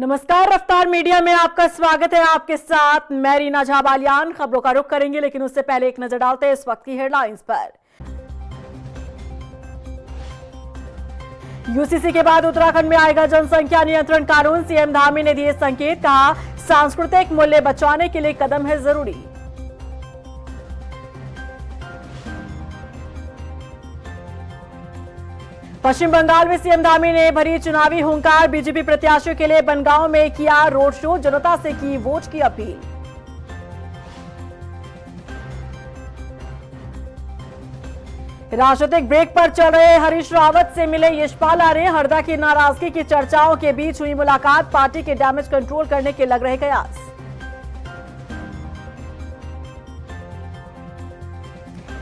नमस्कार, रफ्तार मीडिया में आपका स्वागत है। आपके साथ मैं रीना झा बालियान। खबरों का रुख करेंगे, लेकिन उससे पहले एक नजर डालते हैं इस वक्त की हेडलाइंस पर। यूसीसी के बाद उत्तराखंड में आएगा जनसंख्या नियंत्रण कानून। सीएम धामी ने दिए संकेत, कहा सांस्कृतिक मूल्य बचाने के लिए कदम है जरूरी। पश्चिम बंगाल में सीएम धामी ने भरी चुनावी हुंकार। बीजेपी प्रत्याशियों के लिए बनगांव में किया रोड शो, जनता से की वोट की अपील। राजनीतिक ब्रेक पर चल रहे हरीश रावत से मिले यशपाल आर्य। हरदा की नाराजगी की चर्चाओं के बीच हुई मुलाकात। पार्टी के डैमेज कंट्रोल करने के लग रहे कयास।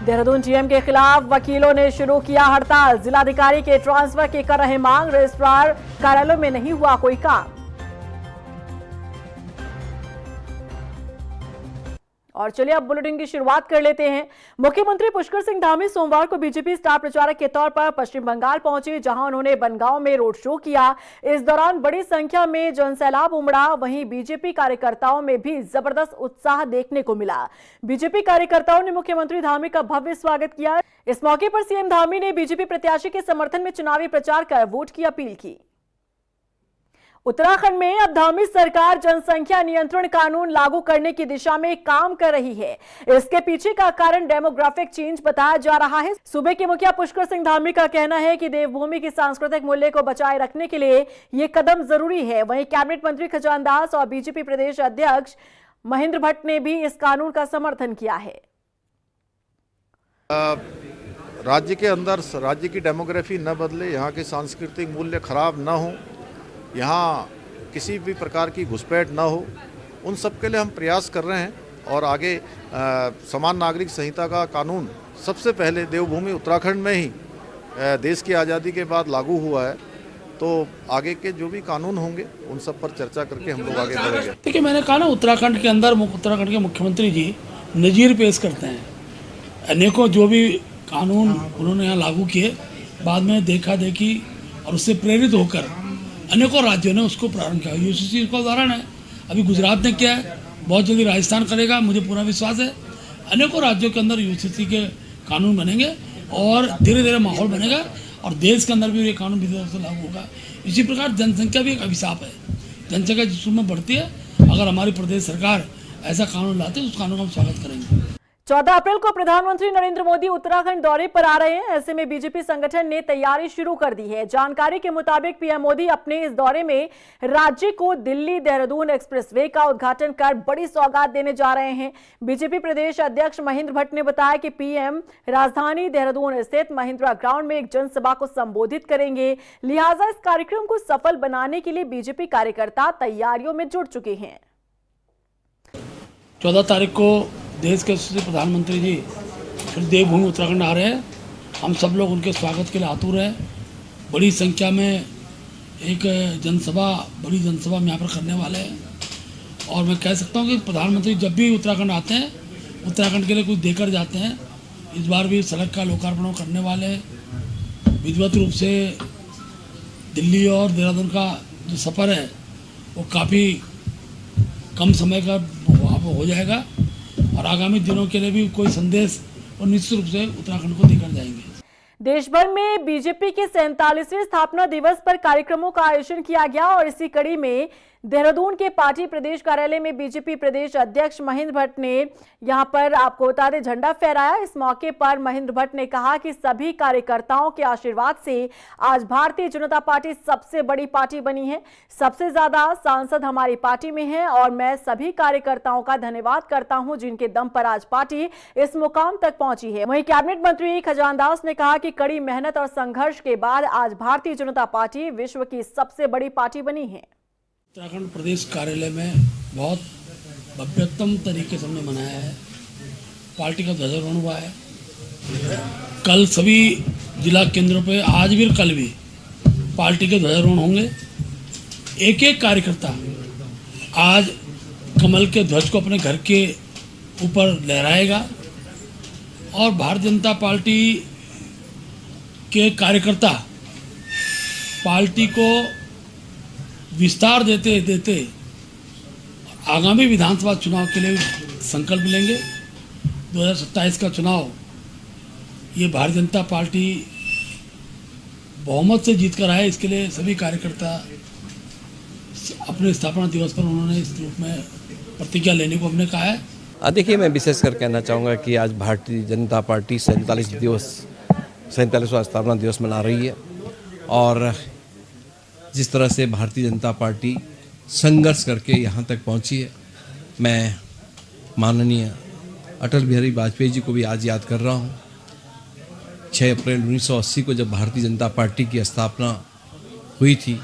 देहरादून जीएम के खिलाफ वकीलों ने शुरू किया हड़ताल। जिलाधिकारी के ट्रांसफर की कर रहे मांग। रजिस्ट्रार कार्यालयों में नहीं हुआ कोई काम। और चलिए अब बुलेटिन की शुरुआत कर लेते हैं। मुख्यमंत्री पुष्कर सिंह धामी सोमवार को बीजेपी स्टार प्रचारक के तौर पर पश्चिम बंगाल पहुंचे, जहां उन्होंने बनगांव में रोड शो किया। इस दौरान बड़ी संख्या में जनसैलाब उमड़ा। वहीं बीजेपी कार्यकर्ताओं में भी जबरदस्त उत्साह देखने को मिला। बीजेपी कार्यकर्ताओं ने मुख्यमंत्री धामी का भव्य स्वागत किया। इस मौके पर सीएम धामी ने बीजेपी प्रत्याशी के समर्थन में चुनावी प्रचार कर वोट की अपील की। उत्तराखंड में अब धामी सरकार जनसंख्या नियंत्रण कानून लागू करने की दिशा में काम कर रही है। इसके पीछे का कारण डेमोग्राफिक चेंज बताया जा रहा है। सूबे के मुखिया पुष्कर सिंह धामी का कहना है कि देवभूमि की सांस्कृतिक मूल्य को बचाए रखने के लिए ये कदम जरूरी है। वहीं कैबिनेट मंत्री खजान दास और बीजेपी प्रदेश अध्यक्ष महेंद्र भट्ट ने भी इस कानून का समर्थन किया है। राज्य के अंदर राज्य की डेमोग्राफी न बदले, यहाँ के सांस्कृतिक मूल्य खराब न हो, यहाँ किसी भी प्रकार की घुसपैठ न हो, उन सब के लिए हम प्रयास कर रहे हैं। और आगे समान नागरिक संहिता का कानून सबसे पहले देवभूमि उत्तराखंड में ही देश की आज़ादी के बाद लागू हुआ है। तो आगे के जो भी कानून होंगे उन सब पर चर्चा करके हम लोग आगे बढ़ेंगे। देखिए, मैंने कहा ना, उत्तराखंड के अंदर उत्तराखंड के मुख्यमंत्री जी नज़ीर पेश करते हैं। अनेकों जो भी कानून उन्होंने यहाँ लागू किए, बाद में देखा देखी और उससे प्रेरित होकर अनेकों राज्यों ने उसको प्रारंभ किया। यूसीसी का उदाहरण है। अभी गुजरात ने किया है, बहुत जल्दी राजस्थान करेगा, मुझे पूरा विश्वास है। अनेकों राज्यों के अंदर यूसीसी के कानून बनेंगे और धीरे धीरे माहौल बनेगा और देश के अंदर भी ये कानून विधि से लागू होगा। इसी प्रकार जनसंख्या भी एक अभिशाप है। जनसंख्या जिस में बढ़ती है, अगर हमारी प्रदेश सरकार ऐसा कानून लाते है तो उस कानून का हम स्वागत करेंगे। 14 अप्रैल को प्रधानमंत्री नरेंद्र मोदी उत्तराखंड दौरे पर आ रहे हैं। ऐसे में बीजेपी संगठन ने तैयारी शुरू कर दी है। जानकारी के मुताबिक पीएम मोदी अपने इस दौरे में राज्य को दिल्ली देहरादून एक्सप्रेसवे का उद्घाटन कर बड़ी सौगात देने जा रहे हैं। बीजेपी प्रदेश अध्यक्ष महेंद्र भट्ट ने बताया कि पीएम राजधानी देहरादून स्थित महिंद्रा ग्राउंड में एक जनसभा को संबोधित करेंगे। लिहाजा इस कार्यक्रम को सफल बनाने के लिए बीजेपी कार्यकर्ता तैयारियों में जुट चुके हैं। 14 तारीख को देश के यशस्वी प्रधानमंत्री जी फिर देवभूमि उत्तराखंड आ रहे हैं। हम सब लोग उनके स्वागत के लिए आतुर हैं। बड़ी संख्या में एक बड़ी जनसभा हम यहाँ पर करने वाले हैं। और मैं कह सकता हूँ कि प्रधानमंत्री जब भी उत्तराखंड आते हैं, उत्तराखंड के लिए कुछ देकर जाते हैं। इस बार भी सड़क का लोकार्पण करने वाले हैं। विधिवत रूप से दिल्ली और देहरादून का जो सफ़र है वो काफ़ी कम समय का हो जाएगा और आगामी दिनों के लिए भी कोई संदेश और निश्चित रूप से उत्तराखंड को देकर जाएंगे। देश भर में बीजेपी के 47वें स्थापना दिवस पर कार्यक्रमों का आयोजन किया गया और इसी कड़ी में देहरादून के पार्टी प्रदेश कार्यालय में बीजेपी प्रदेश अध्यक्ष महेंद्र भट्ट ने यहां पर, आपको बता दें, झंडा फहराया। इस मौके पर महेंद्र भट्ट ने कहा कि सभी कार्यकर्ताओं के आशीर्वाद से आज भारतीय जनता पार्टी सबसे बड़ी पार्टी बनी है। सबसे ज्यादा सांसद हमारी पार्टी में है और मैं सभी कार्यकर्ताओं का धन्यवाद करता हूं जिनके दम पर आज पार्टी इस मुकाम तक पहुंची है। वहीं कैबिनेट मंत्री खजान दास ने कहा कि कड़ी मेहनत और संघर्ष के बाद आज भारतीय जनता पार्टी विश्व की सबसे बड़ी पार्टी बनी है। उत्तराखंड प्रदेश कार्यालय में बहुत भव्यतम तरीके से हमने मनाया है। पार्टी का ध्वजारोहण हुआ है। कल सभी जिला केंद्रों पे, आज भी कल भी पार्टी के ध्वजारोहण होंगे। एक एक कार्यकर्ता आज कमल के ध्वज को अपने घर के ऊपर लहराएगा और भारतीय जनता पार्टी के कार्यकर्ता पार्टी को विस्तार देते देते आगामी विधानसभा चुनाव के लिए संकल्प लेंगे। 2027 का चुनाव ये भारतीय जनता पार्टी बहुमत से जीत कर आए, इसके लिए सभी कार्यकर्ता अपने स्थापना दिवस पर उन्होंने इस रूप में प्रतिज्ञा लेने को हमने कहा है। देखिए, मैं विशेष कर कहना चाहूँगा कि आज भारतीय जनता पार्टी 47वां स्थापना दिवस मना रही है और जिस तरह से भारतीय जनता पार्टी संघर्ष करके यहाँ तक पहुँची है, मैं माननीय अटल बिहारी वाजपेयी जी को भी आज याद कर रहा हूँ। 6 अप्रैल 1980 को जब भारतीय जनता पार्टी की स्थापना हुई थी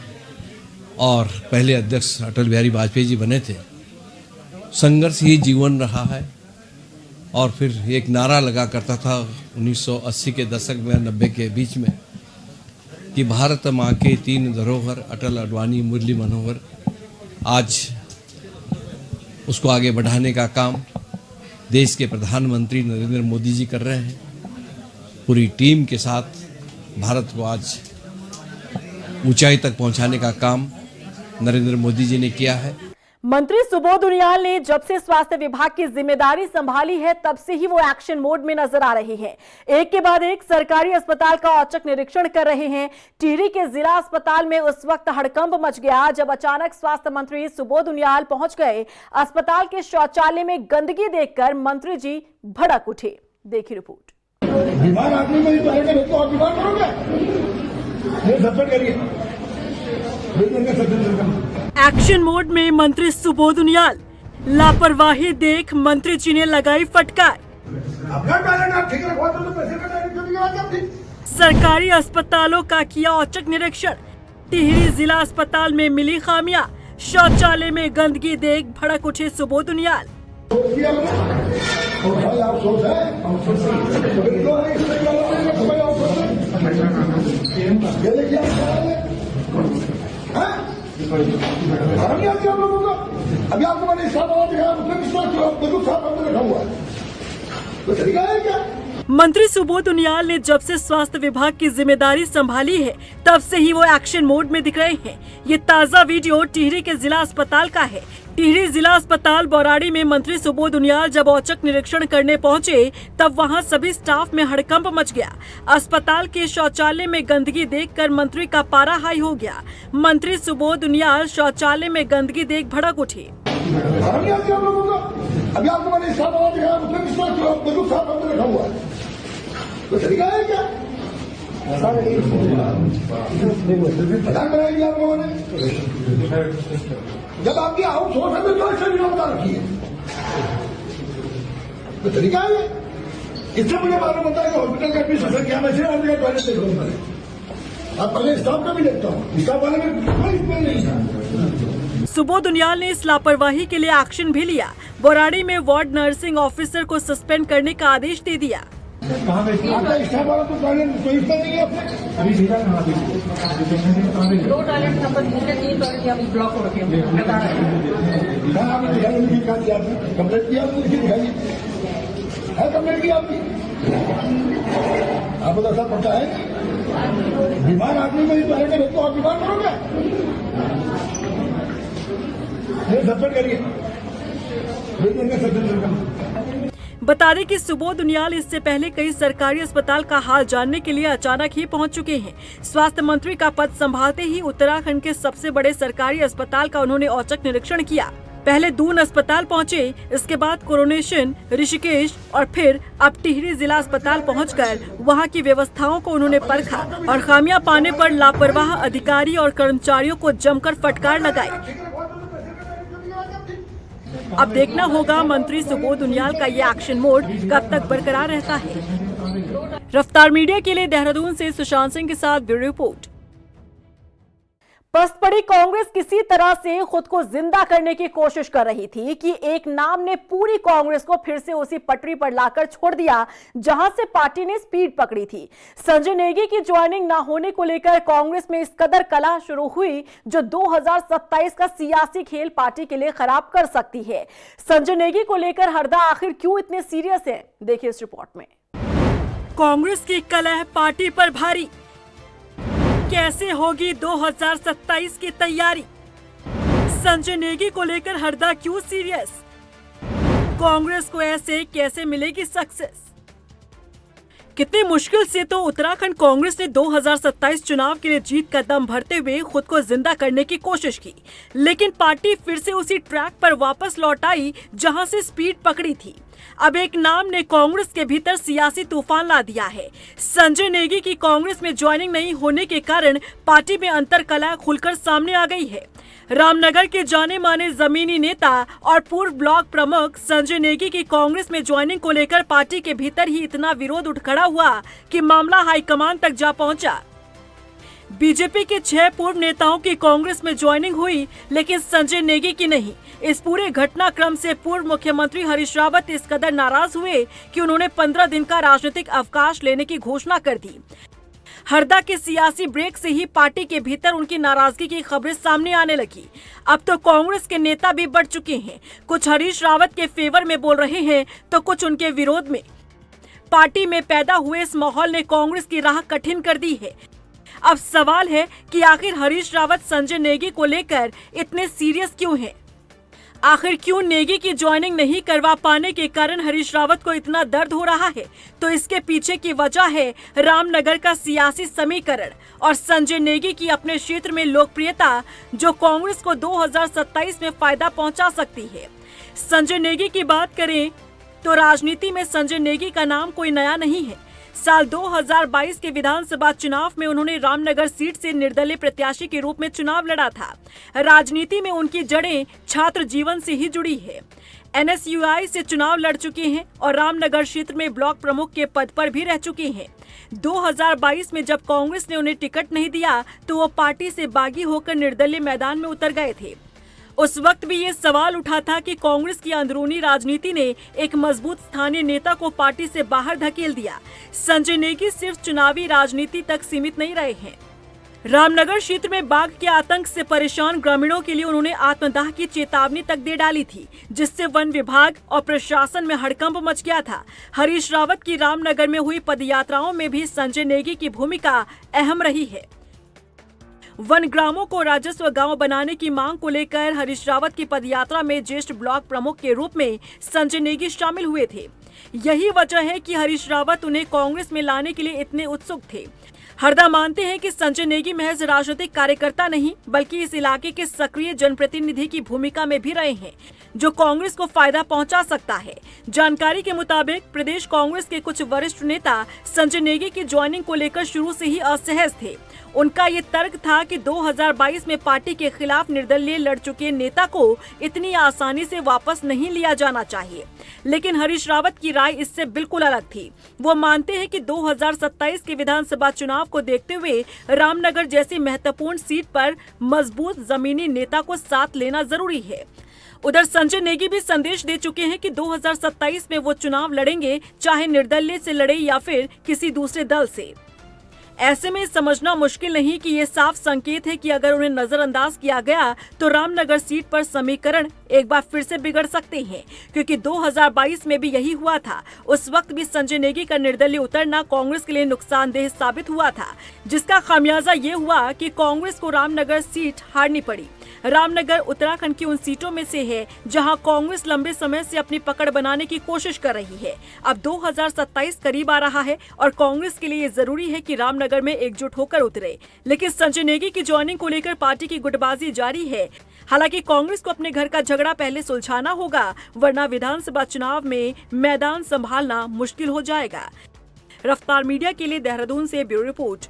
और पहले अध्यक्ष अटल बिहारी वाजपेयी जी बने थे, संघर्ष ही जीवन रहा है। और फिर एक नारा लगा करता था 1980 के दशक में 90 के बीच में कि भारत माँ के 3 धरोहर अटल, अडवाणी, मुरली मनोहर। आज उसको आगे बढ़ाने का काम देश के प्रधानमंत्री नरेंद्र मोदी जी कर रहे हैं। पूरी टीम के साथ भारत को आज ऊंचाई तक पहुंचाने का काम नरेंद्र मोदी जी ने किया है। मंत्री सुबोध उनियाल ने जब से स्वास्थ्य विभाग की जिम्मेदारी संभाली है तब से ही वो एक्शन मोड में नजर आ रही हैं। एक के बाद एक सरकारी अस्पताल का औचक निरीक्षण कर रहे हैं। टिहरी के जिला अस्पताल में उस वक्त हड़कंप मच गया जब अचानक स्वास्थ्य मंत्री सुबोध उनियाल पहुंच गए। अस्पताल के शौचालय में गंदगी देखकर मंत्री जी भड़क उठे। देखिए रिपोर्ट। बीमार आदमी को तो और बीमार करोगे, एक्शन मोड में मंत्री सुबोध उनियाल, लापरवाही देख मंत्री जी ने लगाई फटकार। सरकारी अस्पतालों का किया औचक निरीक्षण। टिहरी जिला अस्पताल में मिली खामियां, शौचालय में गंदगी देख भड़क उठे सुबोध उनियाल। अभी आपको मैंने रखा हुआ तो तरीका है क्या? मंत्री सुबोध उनियाल ने जब से स्वास्थ्य विभाग की जिम्मेदारी संभाली है तब से ही वो एक्शन मोड में दिख रहे हैं। ये ताजा वीडियो टिहरी के जिला अस्पताल का है। टिहरी जिला अस्पताल बौराड़ी में मंत्री सुबोध उनियाल जब औचक निरीक्षण करने पहुंचे तब वहां सभी स्टाफ में हड़कंप मच गया। अस्पताल के शौचालय में गंदगी देखकर मंत्री का पारा हाई हो गया। मंत्री सुबोध उनियाल शौचालय में गंदगी देख भड़क उठे। अभी आपको मैंने रखा हुआ तो तरीका है क्या? जब आपकी हाउस हो सकते तो ऐसे विरोधता रखी है तो तरीका है। इससे मुझे मालूम होता है कि हॉस्पिटल का भी सफर किया मैं टॉयलेट देख रहा हूँ। आप पहले स्टाफ का भी देखता हूँ, स्टाफ वाले में कोई इसमें नहीं था। सुबोध उनियाल ने इस लापरवाही के लिए एक्शन भी लिया। बौराड़ी में वार्ड नर्सिंग ऑफिसर को सस्पेंड करने का आदेश दे दिया। स्टाफ वाला तो टॉयलेट कोई इसमें नहीं है। अभी 2 टॉयलेट नंबर 3 टॉयलेट ब्लॉक हो रखे हैं। कंप्लेंट किया आपने, दिखाइए है कंप्लेंट की आपकी? आपको तो ऐसा पता है बीमार आदमी को टॉयलेट में तो आप बीमार करोगे, सस्पेंड करिए। बता दें कि सुबोध उनियाल इससे पहले कई सरकारी अस्पताल का हाल जानने के लिए अचानक ही पहुंच चुके हैं। स्वास्थ्य मंत्री का पद संभालते ही उत्तराखंड के सबसे बड़े सरकारी अस्पताल का उन्होंने औचक निरीक्षण किया। पहले दून अस्पताल पहुंचे, इसके बाद कोरोनेशन, ऋषिकेश और फिर अब टिहरी जिला अस्पताल पहुंचकर वहां की व्यवस्थाओं को उन्होंने परखा और खामियां पाने पर लापरवाह अधिकारी और कर्मचारियों को जमकर फटकार लगाई। अब देखना होगा मंत्री सुबोध उनियाल का ये एक्शन मोड कब तक बरकरार रहता है। रफ्तार मीडिया के लिए देहरादून से सुशांत सिंह के साथ ब्यूरो रिपोर्ट। पस्त पड़ी कांग्रेस किसी तरह से खुद को जिंदा करने की कोशिश कर रही थी कि एक नाम ने पूरी कांग्रेस को फिर से उसी पटरी पर लाकर छोड़ दिया जहां से पार्टी ने स्पीड पकड़ी थी। संजय नेगी की ज्वाइनिंग ना होने को लेकर कांग्रेस में इस कदर कलह शुरू हुई जो 2027 का सियासी खेल पार्टी के लिए खराब कर सकती है। संजय नेगी को लेकर हरदा आखिर क्यों इतने सीरियस है, देखिए इस रिपोर्ट में। कांग्रेस की कलह पार्टी पर भारी, कैसे होगी 2027 की तैयारी? संजय नेगी को लेकर हरदा क्यों सीरियस? कांग्रेस को ऐसे कैसे मिलेगी सक्सेस? कितनी मुश्किल से तो उत्तराखंड कांग्रेस ने 2027 चुनाव के लिए जीत का दम भरते हुए खुद को जिंदा करने की कोशिश की, लेकिन पार्टी फिर से उसी ट्रैक पर वापस लौट आई जहां से स्पीड पकड़ी थी। अब एक नाम ने कांग्रेस के भीतर सियासी तूफान ला दिया है। संजय नेगी की कांग्रेस में ज्वाइनिंग नहीं होने के कारण पार्टी में अंतरकलह खुलकर सामने आ गई है। रामनगर के जाने माने जमीनी नेता और पूर्व ब्लॉक प्रमुख संजय नेगी की कांग्रेस में ज्वाइनिंग को लेकर पार्टी के भीतर ही इतना विरोध उठ खड़ा हुआ कि मामला हाईकमान तक जा पहुंचा। बीजेपी के 6 पूर्व नेताओं की कांग्रेस में ज्वाइनिंग हुई, लेकिन संजय नेगी की नहीं। इस पूरे घटनाक्रम से पूर्व मुख्यमंत्री हरीश रावत इस कदर नाराज हुए कि उन्होंने 15 दिन का राजनीतिक अवकाश लेने की घोषणा कर दी। हरदा के सियासी ब्रेक से ही पार्टी के भीतर उनकी नाराजगी की खबरें सामने आने लगी। अब तो कांग्रेस के नेता भी बढ़ चुके हैं, कुछ हरीश रावत के फेवर में बोल रहे हैं तो कुछ उनके विरोध में। पार्टी में पैदा हुए इस माहौल ने कांग्रेस की राह कठिन कर दी है। अब सवाल है कि आखिर हरीश रावत संजय नेगी को लेकर इतने सीरियस क्यों हैं? आखिर क्यों नेगी की ज्वाइनिंग नहीं करवा पाने के कारण हरीश रावत को इतना दर्द हो रहा है? तो इसके पीछे की वजह है रामनगर का सियासी समीकरण और संजय नेगी की अपने क्षेत्र में लोकप्रियता, जो कांग्रेस को 2027 में फायदा पहुंचा सकती है। संजय नेगी की बात करें तो राजनीति में संजय नेगी का नाम कोई नया नहीं है। साल 2022 के विधानसभा चुनाव में उन्होंने रामनगर सीट से निर्दलीय प्रत्याशी के रूप में चुनाव लड़ा था। राजनीति में उनकी जड़ें छात्र जीवन से ही जुड़ी है। NSUI से चुनाव लड़ चुके हैं और रामनगर क्षेत्र में ब्लॉक प्रमुख के पद पर भी रह चुके हैं। 2022 में जब कांग्रेस ने उन्हें टिकट नहीं दिया तो वो पार्टी से बागी होकर निर्दलीय मैदान में उतर गए थे। उस वक्त भी ये सवाल उठा था कि कांग्रेस की अंदरूनी राजनीति ने एक मजबूत स्थानीय नेता को पार्टी से बाहर धकेल दिया। संजय नेगी सिर्फ चुनावी राजनीति तक सीमित नहीं रहे हैं। रामनगर क्षेत्र में बाघ के आतंक से परेशान ग्रामीणों के लिए उन्होंने आत्मदाह की चेतावनी तक दे डाली थी, जिससे वन विभाग और प्रशासन में हड़कंप मच गया था। हरीश रावत की रामनगर में हुई पदयात्राओं में भी संजय नेगी की भूमिका अहम रही है। वन ग्रामों को राजस्व गांव बनाने की मांग को लेकर हरीश रावत की पदयात्रा में ज्येष्ठ ब्लॉक प्रमुख के रूप में संजय नेगी शामिल हुए थे। यही वजह है कि हरीश रावत उन्हें कांग्रेस में लाने के लिए इतने उत्सुक थे। हरदा मानते हैं कि संजय नेगी महज राजनीतिक कार्यकर्ता नहीं, बल्कि इस इलाके के सक्रिय जनप्रतिनिधि की भूमिका में भी रहे हैं, जो कांग्रेस को फायदा पहुंचा सकता है। जानकारी के मुताबिक प्रदेश कांग्रेस के कुछ वरिष्ठ नेता संजय नेगी की ज्वाइनिंग को लेकर शुरू से ही असहज थे। उनका ये तर्क था कि 2022 में पार्टी के खिलाफ निर्दलीय लड़ चुके नेता को इतनी आसानी से वापस नहीं लिया जाना चाहिए, लेकिन हरीश रावत की राय इससे बिल्कुल अलग थी। वो मानते हैं कि 2027 के विधानसभा चुनाव को देखते हुए रामनगर जैसी महत्वपूर्ण सीट पर मजबूत जमीनी नेता को साथ लेना जरूरी है। उधर संजय नेगी भी संदेश दे चुके हैं कि 2027 में वो चुनाव लड़ेंगे, चाहे निर्दलीय से लड़े या फिर किसी दूसरे दल से। ऐसे में समझना मुश्किल नहीं कि ये साफ संकेत है कि अगर उन्हें नजरअंदाज किया गया तो रामनगर सीट पर समीकरण एक बार फिर से बिगड़ सकते हैं, क्योंकि 2022 में भी यही हुआ था। उस वक्त भी संजय नेगी का निर्दलीय उतरना कांग्रेस के लिए नुकसानदेह साबित हुआ था, जिसका खामियाजा ये हुआ कि कांग्रेस को रामनगर सीट हारनी पड़ी। रामनगर उत्तराखंड की उन सीटों में से है जहां कांग्रेस लंबे समय से अपनी पकड़ बनाने की कोशिश कर रही है। अब 2027 करीब आ रहा है और कांग्रेस के लिए जरूरी है कि रामनगर में एकजुट होकर उतरे। लेकिन संजय नेगी की ज्वाइनिंग को लेकर पार्टी की गुटबाजी जारी है। हालांकि कांग्रेस को अपने घर का झगड़ा पहले सुलझाना होगा, वरना विधानसभा चुनाव में मैदान संभालना मुश्किल हो जाएगा। रफ्तार मीडिया के लिए देहरादून से ब्यूरो रिपोर्ट।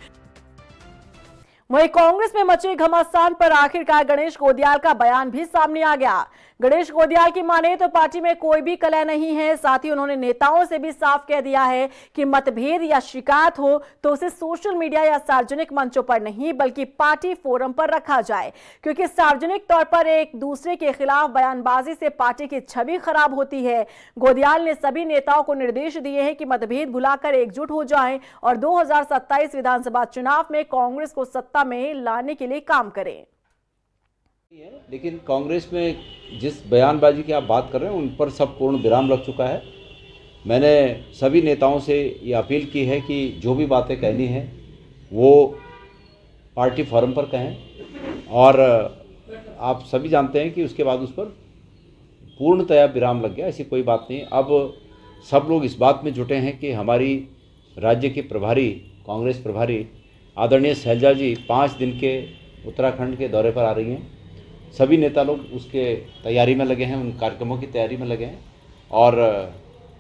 वहीं कांग्रेस में मचे घमासान पर आखिरकार गणेश गोदियाल का बयान भी सामने आ गया। गणेश गोदियाल की माने तो पार्टी में कोई भी कलह नहीं है। साथ ही उन्होंने नेताओं से भी साफ कह दिया है कि मतभेद या शिकायत हो तो उसे सोशल मीडिया या सार्वजनिक मंचों पर नहीं, बल्कि पार्टी फोरम पर रखा जाए, क्योंकि सार्वजनिक तौर पर एक दूसरे के खिलाफ बयानबाजी से पार्टी की छवि खराब होती है। गोदियाल ने सभी नेताओं को निर्देश दिए हैं कि मतभेद भुलाकर एकजुट हो जाएं और 2027 विधानसभा चुनाव में कांग्रेस को सत्ता में लाने के लिए काम करें। लेकिन कांग्रेस में जिस बयानबाजी की आप बात कर रहे हैं उन पर सब पूर्ण विराम लग चुका है। मैंने सभी नेताओं से ये अपील की है कि जो भी बातें कहनी है वो पार्टी फोरम पर कहें और आप सभी जानते हैं कि उसके बाद उस पर पूर्णतया विराम लग गया। ऐसी कोई बात नहीं। अब सब लोग इस बात में जुटे हैं कि हमारी राज्य के प्रभारी, कांग्रेस प्रभारी आदरणीय शैलजा जी 5 दिन के उत्तराखंड के दौरे पर आ रही हैं। सभी नेता लोग उसके तैयारी में लगे हैं, उन कार्यक्रमों की तैयारी में लगे हैं और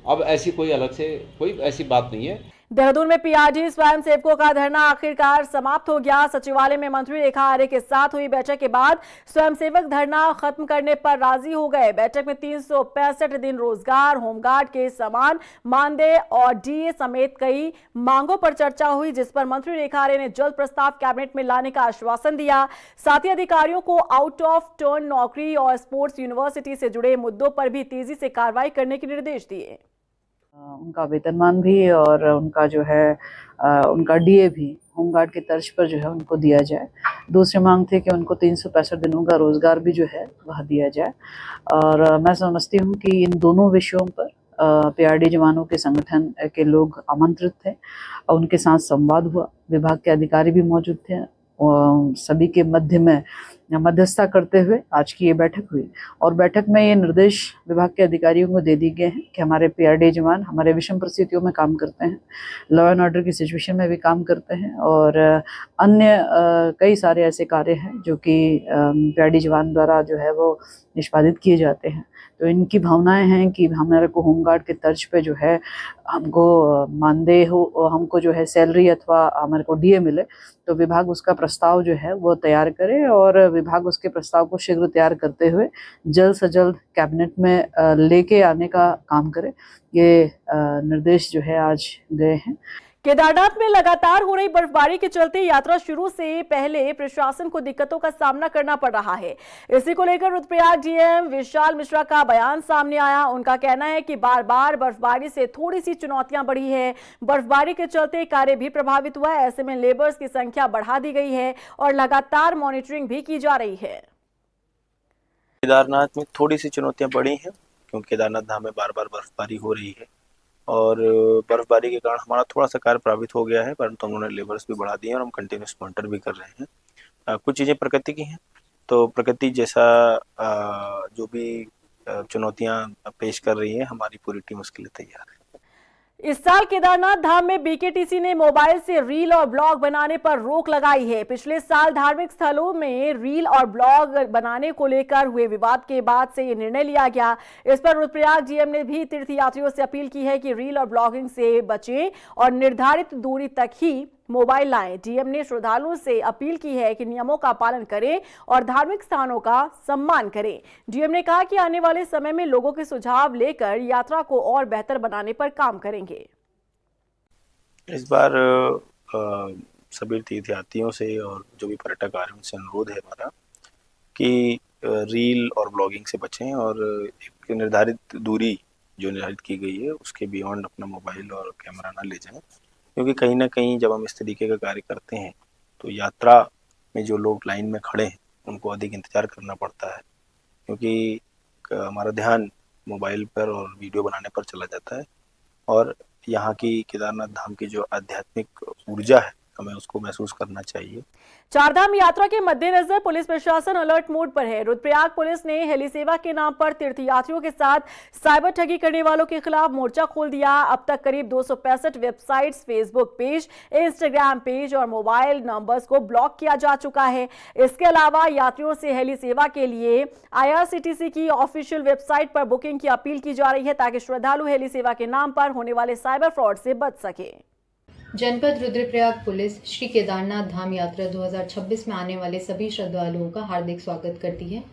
अब ऐसी कोई अलग से कोई ऐसी बात नहीं है। देहरादून में पीआरडी स्वयंसेवकों का धरना आखिरकार समाप्त हो गया। सचिवालय में मंत्री रेखा आर्य के साथ हुई बैठक के बाद स्वयंसेवक धरना खत्म करने पर राजी हो गए। बैठक में 365 दिन रोजगार, होमगार्ड के समान मानदेय और डीए समेत कई मांगों पर चर्चा हुई, जिस पर मंत्री रेखा आर्य ने जल्द प्रस्ताव कैबिनेट में लाने का आश्वासन दिया। साथ ही अधिकारियों को आउट ऑफ टर्न नौकरी और स्पोर्ट्स यूनिवर्सिटी से जुड़े मुद्दों पर भी तेजी से कार्रवाई करने के निर्देश दिए। उनका वेतनमान भी और उनका जो है उनका डीए भी होमगार्ड की तर्ज पर जो है उनको दिया जाए। दूसरी मांग थी कि उनको 365 दिनों का रोजगार भी जो है वह दिया जाए। और मैं समझती हूँ कि इन दोनों विषयों पर पीआरडी जवानों के संगठन के लोग आमंत्रित थे और उनके साथ संवाद हुआ। विभाग के अधिकारी भी मौजूद थे। सभी के मध्य में मध्यस्थता करते हुए आज की ये बैठक हुई और बैठक में ये निर्देश विभाग के अधिकारियों को दे दिए गए हैं कि हमारे पीआरडी जवान हमारे विषम परिस्थितियों में काम करते हैं, लॉ एंड ऑर्डर की सिचुएशन में भी काम करते हैं और अन्य कई सारे ऐसे कार्य हैं जो कि पीआरडी जवान द्वारा जो है वो निष्पादित किए जाते हैं। तो इनकी भावनाएं हैं कि हमारे को होमगार्ड के तर्ज पे जो है हमको मानदेय हो, हमको जो है सैलरी अथवा हमारे को डीए मिले, तो विभाग उसका प्रस्ताव जो है वो तैयार करे और विभाग उसके प्रस्ताव को शीघ्र तैयार करते हुए जल्द से जल्द कैबिनेट में लेके आने का काम करे। ये निर्देश जो है आज गए हैं। केदारनाथ में लगातार हो रही बर्फबारी के चलते यात्रा शुरू से पहले प्रशासन को दिक्कतों का सामना करना पड़ रहा है। इसी को लेकर रुद्रप्रयाग डीएम विशाल मिश्रा का बयान सामने आया। उनका कहना है कि बार बार बर्फबारी से थोड़ी सी चुनौतियां बढ़ी है। बर्फबारी के चलते कार्य भी प्रभावित हुआ है। ऐसे में लेबर्स की संख्या बढ़ा दी गई है और लगातार मॉनिटरिंग भी की जा रही है। केदारनाथ में थोड़ी सी चुनौतियां बढ़ी हैं क्योंकि केदारनाथ धाम में बार बार बर्फबारी हो रही है और बर्फबारी के कारण हमारा थोड़ा सा कार्य प्रभावित हो गया है, परंतु हम उन्होंने लेबर्स भी बढ़ा दिए और हम कंटिन्यूस मॉनिटर भी कर रहे हैं। कुछ चीज़ें प्रकृति की हैं, तो प्रकृति जैसा जो भी चुनौतियां पेश कर रही है, हमारी पूरी टीम उसके लिए तैयार है। इस साल केदारनाथ धाम में बीकेटीसी ने मोबाइल से रील और ब्लॉग बनाने पर रोक लगाई है। पिछले साल धार्मिक स्थलों में रील और ब्लॉग बनाने को लेकर हुए विवाद के बाद से ये निर्णय लिया गया। इस पर रुद्रप्रयाग डीएम ने भी तीर्थयात्रियों से अपील की है कि रील और ब्लॉगिंग से बचें और निर्धारित दूरी तक ही मोबाइल लाएं। डीएम ने श्रद्धालुओं से अपील की है कि नियमों का पालन करें और धार्मिक स्थानों का सम्मान करें। डीएम ने कहा कि आने वाले समय में लोगों के सुझाव लेकर यात्रा को और बेहतर बनाने पर काम करेंगे। इस बार सभी तीर्थयात्रियों से और जो भी पर्यटक आ रहे हैं उनसे अनुरोध है हमारा कि रील और ब्लॉगिंग से बचें और एक निर्धारित दूरी जो निर्धारित की गई है उसके बियॉन्ड अपना मोबाइल और कैमरा ना ले जाएं, क्योंकि कहीं ना कहीं जब हम इस तरीके का कार्य करते हैं तो यात्रा में जो लोग लाइन में खड़े हैं उनको अधिक इंतजार करना पड़ता है, क्योंकि हमारा ध्यान मोबाइल पर और वीडियो बनाने पर चला जाता है और यहाँ की केदारनाथ धाम की जो आध्यात्मिक ऊर्जा है हमें उसको महसूस करना चाहिए। चारधाम यात्रा के मद्देनजर पुलिस प्रशासन अलर्ट मोड पर है। रुद्रप्रयाग पुलिस ने हेली सेवा के नाम पर तीर्थयात्रियों के साथ साइबर ठगी करने वालों के खिलाफ मोर्चा खोल दिया। अब तक करीब 265 websites, Facebook page, Instagram page और मोबाइल नंबर्स को ब्लॉक किया जा चुका है। इसके अलावा यात्रियों से हेली सेवा के लिए IRCTC की ऑफिशियल वेबसाइट पर बुकिंग की अपील की जा रही है ताकि श्रद्धालु हेली सेवा के नाम पर होने वाले साइबर फ्रॉड से बच सके। जनपद रुद्रप्रयाग पुलिस श्री केदारनाथ धाम यात्रा 2026 में आने वाले सभी श्रद्धालुओं का हार्दिक स्वागत करती है।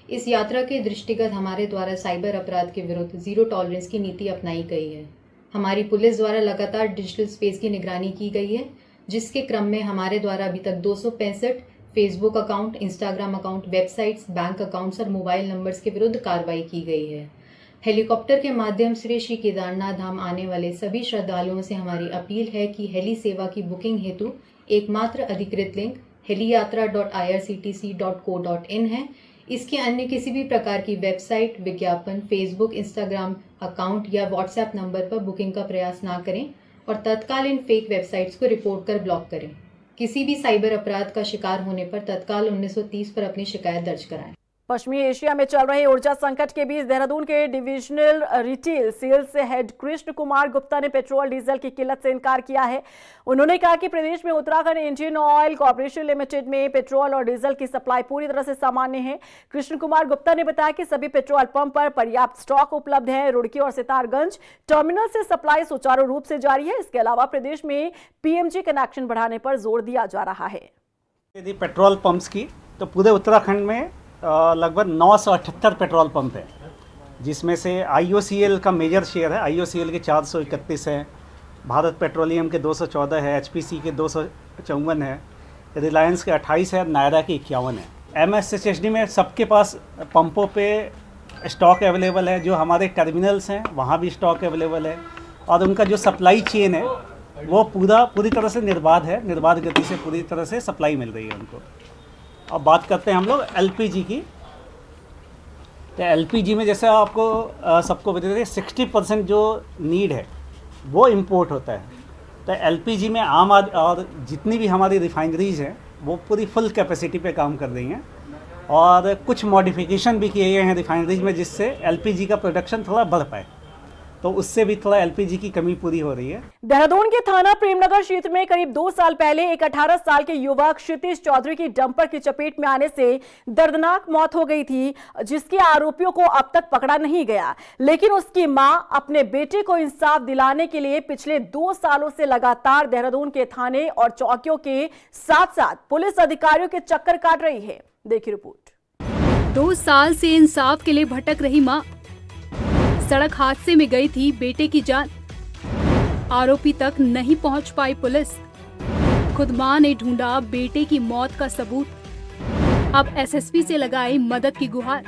इस यात्रा के दृष्टिगत हमारे द्वारा साइबर अपराध के विरुद्ध जीरो टॉलरेंस की नीति अपनाई गई है। हमारी पुलिस द्वारा लगातार डिजिटल स्पेस की निगरानी की गई है, जिसके क्रम में हमारे द्वारा अभी तक 265 Facebook account, Instagram account, websites, bank accounts और मोबाइल नंबर्स के विरुद्ध कार्रवाई की गई है। हेलीकॉप्टर के माध्यम से श्री केदारनाथ धाम आने वाले सभी श्रद्धालुओं से हमारी अपील है कि हेली सेवा की बुकिंग हेतु एकमात्र अधिकृत लिंक heliyatra.irctc.co.in है। इसके अन्य किसी भी प्रकार की वेबसाइट, विज्ञापन, फेसबुक, इंस्टाग्राम अकाउंट या व्हाट्सएप नंबर पर बुकिंग का प्रयास ना करें और तत्काल इन फेक वेबसाइट्स को रिपोर्ट कर ब्लॉक करें। किसी भी साइबर अपराध का शिकार होने पर तत्काल 1930 पर अपनी शिकायत दर्ज कराएं। पश्चिमी एशिया में चल रहे ऊर्जा संकट के बीच देहरादून के divisional retail sales head Krishna Kumar Gupta ने पेट्रोल डीजल की किल्लत से इनकार किया है। उन्होंने कहा कि प्रदेश में Uttarakhand Indian oil corporation limited में पेट्रोल और डीजल की सप्लाई पूरी तरह से सामान्य है। कृष्ण कुमार गुप्ता ने बताया कि सभी पेट्रोल पंप पर पर्याप्त स्टॉक उपलब्ध है। रुड़की और सितारगंज टर्मिनल से सप्लाई सुचारू रूप से जारी है। इसके अलावा प्रदेश में पीएमजी कनेक्शन बढ़ाने पर जोर दिया जा रहा है। यदि पेट्रोल पंप्स की तो पूरे उत्तराखंड में लगभग 978 पेट्रोल पंप हैं, जिसमें से IOCL का मेजर शेयर है। IOCL के 431 हैं, भारत पेट्रोलियम के 214 है, HPC के 254 है, रिलायंस के 28 है, नायरा के 51 है। MSHSD में सबके पास पंपों पे स्टॉक अवेलेबल है। जो हमारे टर्मिनल्स हैं वहाँ भी स्टॉक अवेलेबल है और उनका जो सप्लाई चेन है वो पूरी तरह से निर्बाध गति से पूरी तरह से सप्लाई मिल रही है उनको। अब बात करते हैं हम लोग LPG की। तो LPG में जैसे आपको सबको बता दें 60% जो नीड है वो इंपोर्ट होता है। तो LPG में और जितनी भी हमारी रिफाइनरीज हैं वो पूरी फुल कैपेसिटी पे काम कर रही हैं और कुछ मॉडिफिकेशन भी किए गए हैं रिफाइनरीज में, जिससे LPG का प्रोडक्शन थोड़ा बढ़ पाए, तो उससे भी थोड़ा LPG की कमी पूरी हो रही है। देहरादून के थाना प्रेमनगर क्षेत्र में करीब 2 साल पहले एक 18 साल के युवक क्षितिज चौधरी की डंपर की चपेट में आने से दर्दनाक मौत हो गई थी, जिसके आरोपियों को अब तक पकड़ा नहीं गया। लेकिन उसकी मां अपने बेटे को इंसाफ दिलाने के लिए पिछले 2 सालों से लगातार देहरादून के थाने और चौकियों के साथ साथ पुलिस अधिकारियों के चक्कर काट रही है। देखिए रिपोर्ट। 2 साल से इंसाफ के लिए भटक रही मां, सड़क हादसे में गई थी बेटे की जान, आरोपी तक नहीं पहुंच पाई पुलिस। खुद मां ने ढूंढा बेटे की मौत का सबूत, अब SSP से लगाई मदद की गुहार।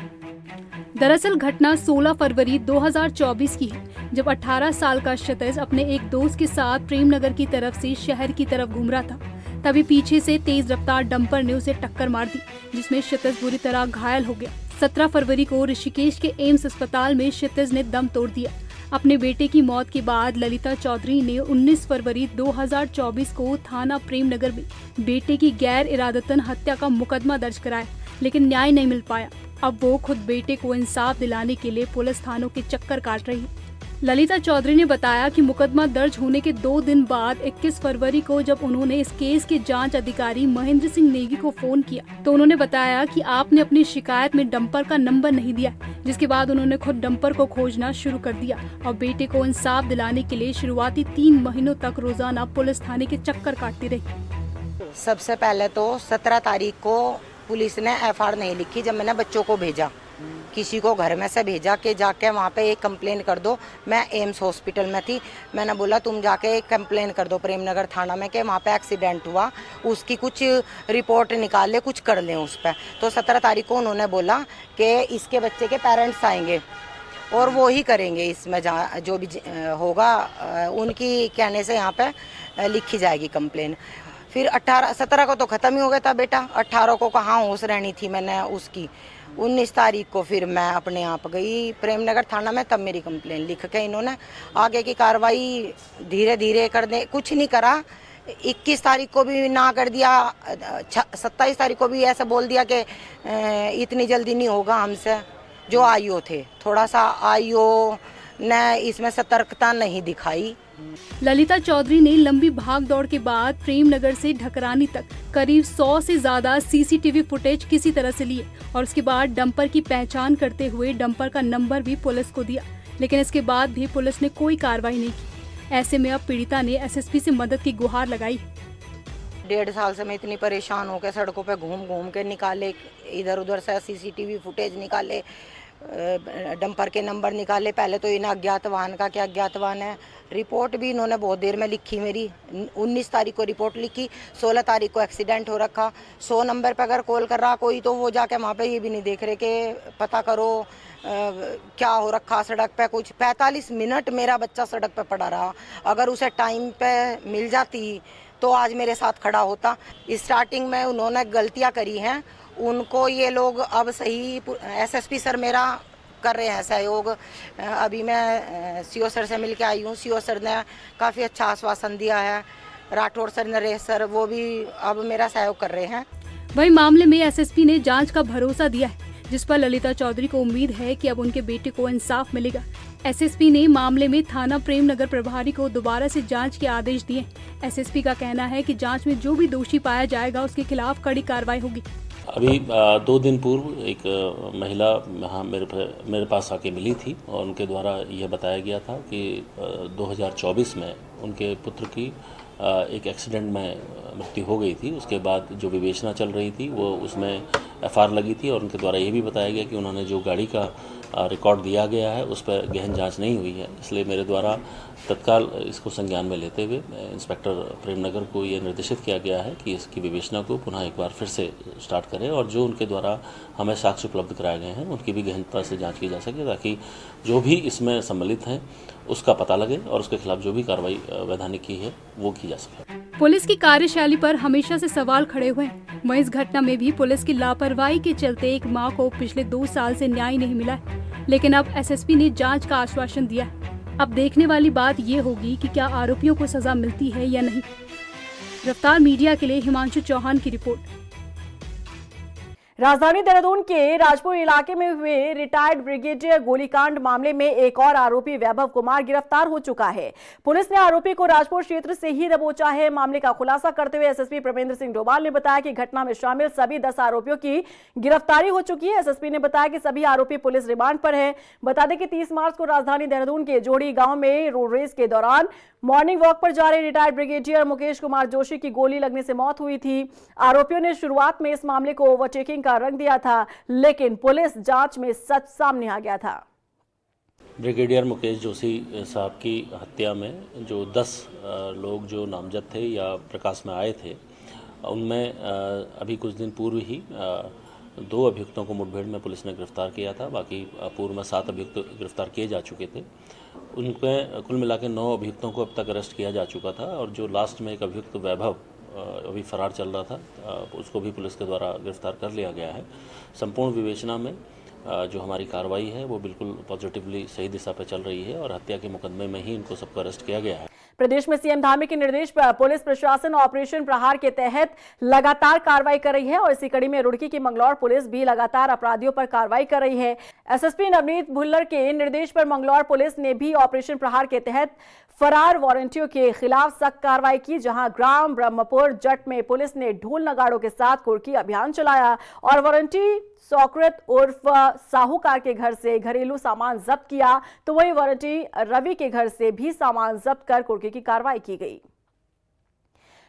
दरअसल घटना 16 फरवरी 2024 की है, जब 18 साल का क्षितिज अपने एक दोस्त के साथ प्रेमनगर की तरफ से शहर की तरफ घूम रहा था। तभी पीछे से तेज रफ्तार डंपर ने उसे टक्कर मार दी, जिसमें क्षितिज बुरी तरह घायल हो गया। 17 फरवरी को ऋषिकेश के एम्स अस्पताल में क्षितिज ने दम तोड़ दिया। अपने बेटे की मौत के बाद ललिता चौधरी ने 19 फरवरी 2024 को थाना प्रेमनगर में बेटे की गैर इरादतन हत्या का मुकदमा दर्ज कराया, लेकिन न्याय नहीं मिल पाया। अब वो खुद बेटे को इंसाफ दिलाने के लिए पुलिस थानों के चक्कर काट रही है। ललिता चौधरी ने बताया कि मुकदमा दर्ज होने के 2 दिन बाद 21 फरवरी को जब उन्होंने इस केस के जांच अधिकारी महेंद्र सिंह नेगी को फोन किया तो उन्होंने बताया कि आपने अपनी शिकायत में डंपर का नंबर नहीं दिया, जिसके बाद उन्होंने खुद डंपर को खोजना शुरू कर दिया और बेटे को इंसाफ दिलाने के लिए शुरुआती 3 महीनों तक रोजाना पुलिस थाने के चक्कर काटती रही। सबसे पहले तो 17 तारीख को पुलिस ने FIR नहीं लिखी। जब मैंने बच्चों को भेजा, किसी को घर में से भेजा कि जाके वहाँ पे एक कंप्लेन कर दो। मैं एम्स हॉस्पिटल में थी, मैंने बोला तुम जाके एक कंप्लेन कर दो प्रेमनगर थाना में कि वहाँ पे एक्सीडेंट हुआ, उसकी कुछ रिपोर्ट निकाल ले, कुछ कर लें उस पर। तो 17 तारीख को उन्होंने बोला कि इसके बच्चे के पेरेंट्स आएंगे और वो ही करेंगे, इसमें जो भी होगा उनकी कहने से यहाँ पे लिखी जाएगी कंप्लेन। फिर 17 को तो ख़त्म ही हो गया था बेटा, 18 को कहाँ होश रहनी थी मैंने उसकी। 19 तारीख को फिर मैं अपने आप गई प्रेमनगर थाना में, तब मेरी कंप्लेन लिख के इन्होंने आगे की कार्रवाई धीरे धीरे कर दे, कुछ नहीं करा। 21 तारीख को भी ना कर दिया, 27 तारीख को भी ऐसा बोल दिया कि इतनी जल्दी नहीं होगा हमसे। जो IO थे, थोड़ा सा IO ने इसमें सतर्कता नहीं दिखाई। ललिता चौधरी ने लंबी भाग दौड़ के बाद प्रेमनगर से ढकरानी तक करीब 100 से ज्यादा CCTV फुटेज किसी तरह से लिए और उसके बाद डंपर की पहचान करते हुए डंपर का नंबर भी पुलिस को दिया, लेकिन इसके बाद भी पुलिस ने कोई कार्रवाई नहीं की। ऐसे में अब पीड़िता ने SSP से मदद की गुहार लगाई। 1.5 साल से मैं इतनी परेशान होकर सड़कों पे घूम के निकाले, इधर उधर से CCTV फुटेज निकाले, डंपर के नंबर निकाले। पहले तो इन्हें अज्ञात वाहन का क्या अज्ञात वाहन है, रिपोर्ट भी इन्होंने बहुत देर में लिखी मेरी। 19 तारीख को रिपोर्ट लिखी, 16 तारीख को एक्सीडेंट हो रखा। 100 नंबर पर अगर कॉल कर रहा कोई तो वो जाके वहाँ पे ये भी नहीं देख रहे कि पता करो क्या हो रखा सड़क पे। कुछ 45 मिनट मेरा बच्चा सड़क पे पड़ा रहा, अगर उसे टाइम पे मिल जाती तो आज मेरे साथ खड़ा होता। स्टार्टिंग में उन्होंने गलतियाँ करी हैं, उनको ये लोग अब सही SSP सर मेरा कर रहे हैं सहयोग। अभी मैं CO सर से मिल के आई हूँ, CO सर ने काफ़ी अच्छा आश्वासन दिया है। राठौड़ सर, नरेश सर, वो भी अब मेरा सहयोग कर रहे हैं। वही मामले में SSP ने जांच का भरोसा दिया है, जिस पर ललिता चौधरी को उम्मीद है कि अब उनके बेटे को इंसाफ मिलेगा। एसएसपी ने मामले में थाना प्रेमनगर प्रभारी को दोबारा से जांच के आदेश दिए। एसएसपी का कहना है कि जांच में जो भी दोषी पाया जाएगा उसके खिलाफ कड़ी कार्रवाई होगी। अभी 2 दिन पूर्व एक महिला यहाँ मेरे पास आके मिली थी और उनके द्वारा यह बताया गया था कि 2024 में उनके पुत्र की एक एक्सीडेंट में मृत्यु हो गई थी। उसके बाद जो विवेचना चल रही थी वो उसमें एफआईआर लगी थी और उनके द्वारा ये भी बताया गया कि उन्होंने जो गाड़ी का रिकॉर्ड दिया गया है उस पर गहन जांच नहीं हुई है। इसलिए मेरे द्वारा तत्काल इसको संज्ञान में लेते हुए इंस्पेक्टर प्रेमनगर को ये निर्देशित किया गया है कि इसकी विवेचना को पुनः एक बार फिर से स्टार्ट करें और जो उनके द्वारा हमें साक्ष्य उपलब्ध कराए गए हैं उनकी भी गहनता से जांच की जा सके, ताकि जो भी इसमें सम्मिलित हैं उसका पता लगे और उसके खिलाफ जो भी कार्रवाई वैधानिक की है वो की जा सके। पुलिस की कार्यशैली पर हमेशा से सवाल खड़े हुए हैं। वहीं इस घटना में भी पुलिस की लापरवाही के चलते एक मां को पिछले 2 साल से न्याय नहीं मिला है, लेकिन अब एसएसपी ने जांच का आश्वासन दिया है। अब देखने वाली बात ये होगी कि क्या आरोपियों को सजा मिलती है या नहीं। रफ्तार मीडिया के लिए हिमांशु चौहान की रिपोर्ट। राजधानी देहरादून के राजपुर इलाके में हुए रिटायर्ड ब्रिगेडियर गोलीकांड मामले में एक और आरोपी वैभव कुमार गिरफ्तार हो चुका है। पुलिस ने आरोपी को राजपुर क्षेत्र से ही दबोचा है। मामले का खुलासा करते हुए एसएसपी प्रमेंद्र सिंह डोभाल ने बताया कि घटना में शामिल सभी 10 आरोपियों की गिरफ्तारी हो चुकी है। एसएसपी ने बताया कि सभी आरोपी पुलिस रिमांड पर है। बता दें कि 30 मार्च को राजधानी देहरादून के जोड़ी गांव में रोड रेस के दौरान मॉर्निंग वॉक पर जा रहे रिटायर्ड ब्रिगेडियर मुकेश कुमार जोशी की गोली लगने से मौत हुई थी। आरोपियों ने शुरुआत में इस मामले को ओवरटेकिंग का रंग दिया था, लेकिन पुलिस जांच में सच सामने आ गया था। ब्रिगेडियर मुकेश जोशी साहब की हत्या में जो 10 लोग जो नामजद थे या प्रकाश में आए थे, उनमें अभी कुछ दिन पूर्व ही 2 अभियुक्तों को मुठभेड़ में पुलिस ने गिरफ्तार किया था। बाकी पूर्व में 7 अभियुक्त गिरफ्तार किए जा चुके थे। उनके कुल मिला के 9 अभियुक्तों को अब तक अरेस्ट किया जा चुका था और जो लास्ट में एक अभियुक्त वैभव अभी फरार चल रहा था, उसको भी पुलिस के द्वारा गिरफ्तार कर लिया गया है। संपूर्ण विवेचना में जो हमारी कार्रवाई है वो बिल्कुल पॉजिटिवली सही दिशा पर चल रही है और हत्या के मुकदमे में ही इनको सबको अरेस्ट किया गया है। प्रदेश में सीएम धामी के निर्देश पर पुलिस प्रशासन ऑपरेशन प्रहार के तहत लगातार कार्रवाई कर रही है और इसी कड़ी में रुड़की की मंगलौर पुलिस भी लगातार अपराधियों पर कार्रवाई कर रही है। एसएसपी नवनीत भुल्लर के निर्देश पर मंगलौर पुलिस ने भी ऑपरेशन प्रहार के तहत फरार वारंटियों के खिलाफ सख्त कार्रवाई की, जहां ग्राम ब्रह्मपुर जट में पुलिस ने ढोल नगाड़ों के साथ कुर्की अभियान चलाया और वारंटी सौकृत उर्फ साहूकार के घर से घरेलू सामान जब्त किया, तो वही वारंटी रवि के घर से भी सामान जब्त कर कुर्की की कार्रवाई की गई।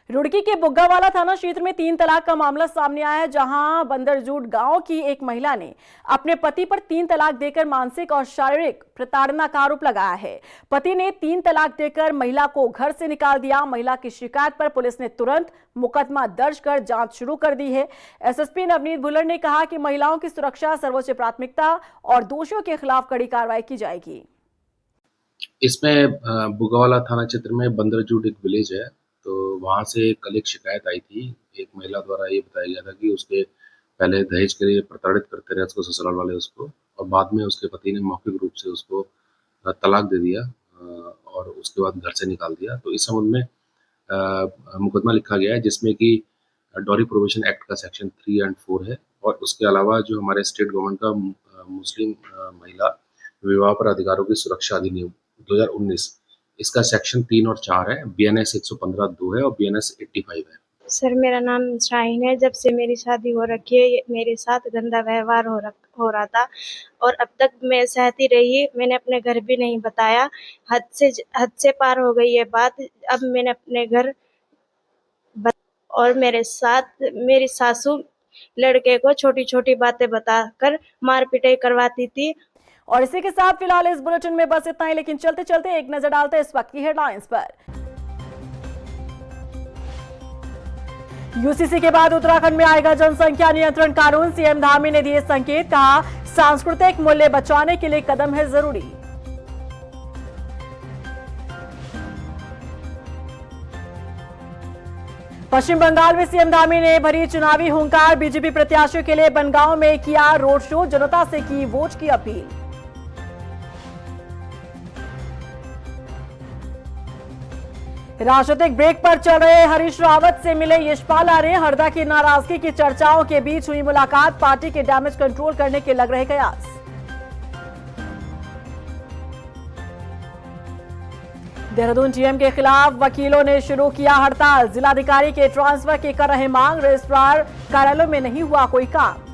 रुड़की के बुग्गावाला थाना क्षेत्र में 3 तलाक का मामला सामने आया है, जहां बंदरजूट गांव की एक महिला ने अपने पति पर 3 तलाक देकर मानसिक और शारीरिक प्रताड़ना का आरोप लगाया है। पति ने 3 तलाक देकर महिला को घर से निकाल दिया। महिला की शिकायत पर पुलिस ने तुरंत मुकदमा दर्ज कर जांच शुरू कर दी है। एसएसपी नवनीत भुल्लर ने कहा कि महिलाओं की सुरक्षा सर्वोच्च प्राथमिकता और दोषियों के खिलाफ कड़ी कार्रवाई की जाएगी। इसमें बुग्गावाला थाना क्षेत्र में बंदरजूट एक विलेज है, तो वहाँ से कल एक शिकायत आई थी। एक महिला द्वारा ये बताया गया था कि उसके पहले दहेज के लिए प्रताड़ित करते रहे उसको ससुराल वाले उसको, और बाद में उसके पति ने मौखिक रूप से उसको तलाक दे दिया और उसके बाद घर से निकाल दिया। तो इस संबंध में मुकदमा लिखा गया है, जिसमें कि डॉरी प्रोविजन एक्ट का सेक्शन 3 और 4 है, और उसके अलावा जो हमारे स्टेट गवर्नमेंट का मुस्लिम महिला विवाह पर अधिकारों की सुरक्षा अधिनियम 2019, इसका सेक्शन 3 और 4 है। BNS 115(2) है और BNS 85 है। सर, मेरा नाम शाहीन है। जब से मेरी शादी हो रखी है मेरे साथ गंदा व्यवहार हो रहा था और अब तक मैं सहती रही। मैंने अपने घर भी नहीं बताया। हद से पार हो गई ये बात। अब मैंने अपने घर और मेरे साथ मेरी सासू लड़के को छोटी छोटी बातें बताकर मार पिटाई करवाती थी। और इसी के साथ फिलहाल इस बुलेटिन में बस इतना ही, लेकिन चलते चलते एक नजर डालते हैं इस वक्त की हेडलाइंस पर। यूसीसी के बाद उत्तराखंड में आएगा जनसंख्या नियंत्रण कानून। सीएम धामी ने दिए संकेत, कहा सांस्कृतिक मूल्य बचाने के लिए कदम है जरूरी। पश्चिम बंगाल में सीएम धामी ने भरी चुनावी हुंकार। बीजेपी प्रत्याशियों के लिए बनगांव में किया रोड शो, जनता से की वोट की अपील। राजनीतिक ब्रेक पर चल रहे हरीश रावत से मिले यशपाल आर्य। हरदा की नाराजगी की चर्चाओं के बीच हुई मुलाकात। पार्टी के डैमेज कंट्रोल करने के लग रहे कयास। देहरादून जीएम के खिलाफ वकीलों ने शुरू किया हड़ताल। जिलाधिकारी के ट्रांसफर की कर रहे मांग। रजिस्ट्रार कार्यालयों में नहीं हुआ कोई काम।